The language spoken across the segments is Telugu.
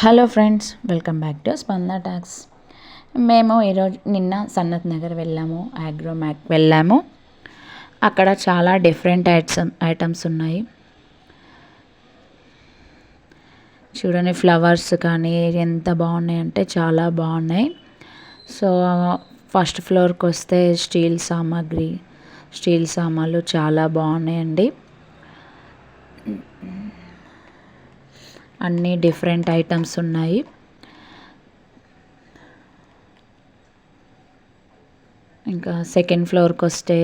Hello friends, welcome back to స్పందన టాక్స్. మేము నిన్న సన్నత్ నగర్ వెళ్ళాము, ఆగ్రోమ్యాక్ వెళ్ళాము. అక్కడ చాలా డిఫరెంట్ ఐటమ్స్ ఉన్నాయి. చూడండి, ఫ్లవర్స్ కానీ ఎంత బాగున్నాయంటే చాలా బాగున్నాయి. సో ఫస్ట్ ఫ్లోర్కి వస్తే స్టీల్ సామాన్లు చాలా బాగున్నాయండి. అన్నీ డిఫరెంట్ ఐటమ్స్ ఉన్నాయి. ఇంకా సెకండ్ ఫ్లోర్కి వస్తే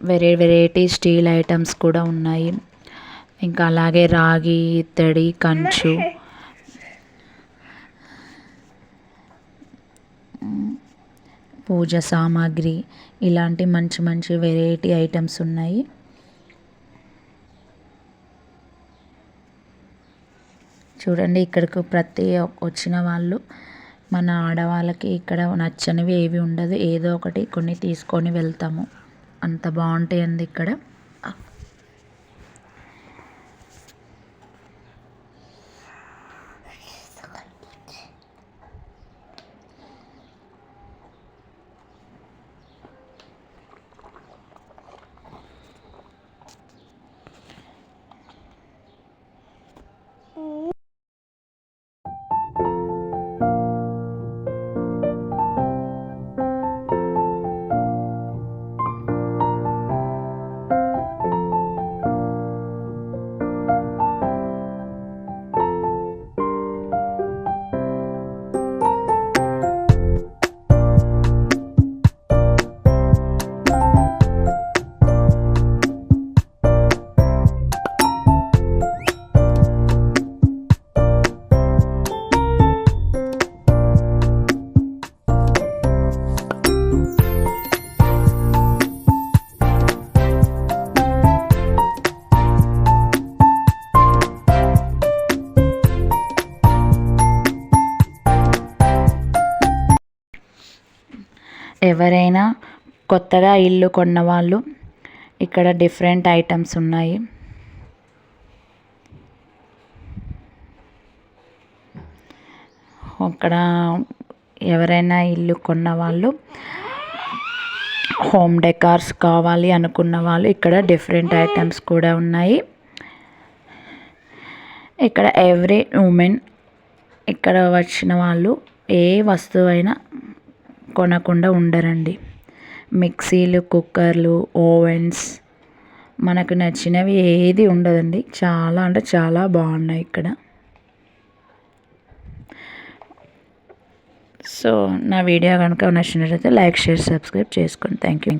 వెరైటీ స్టీల్ ఐటమ్స్ కూడా ఉన్నాయి. ఇంకా అలాగే రాగి, ఇత్తడి, కంచు, పూజ సామాగ్రి, ఇలాంటి మంచి మంచి వెరైటీ ఐటమ్స్ ఉన్నాయి. చూడండి, ఇక్కడికి ప్రతి వచ్చిన వాళ్ళు, మన ఆడవాళ్ళకి ఇక్కడ నచ్చనివి ఏవి ఉండదు, ఏదో ఒకటి కొన్ని తీసుకొని వెళ్తాము. అంత బాగుంటాయండి ఇక్కడ. ఎవరైనా కొత్తగా ఇల్లు కొన్నవాళ్ళు ఇక్కడ డిఫరెంట్ ఐటమ్స్ ఉన్నాయి. అక్కడ ఎవరైనా ఇల్లు కొన్నవాళ్ళు, హోమ్ డెకార్స్ కావాలి అనుకున్న వాళ్ళు ఇక్కడ డిఫరెంట్ ఐటమ్స్ కూడా ఉన్నాయి. ఇక్కడ ఎవ్రీ ఉమెన్ ఇక్కడ వచ్చిన వాళ్ళు ఏ వస్తువైనా కొనకుండా ఉండరండి. మిక్సీలు, కుక్కర్లు, ఓవెన్స్, మనకు నచ్చినవి ఏది ఉండదండి. చాలా అంటే చాలా బాగున్నాయి ఇక్కడ. సో నా వీడియో కనుక నచ్చినట్లయితే లైక్, షేర్, సబ్స్క్రైబ్ చేసుకోండి. Thank you.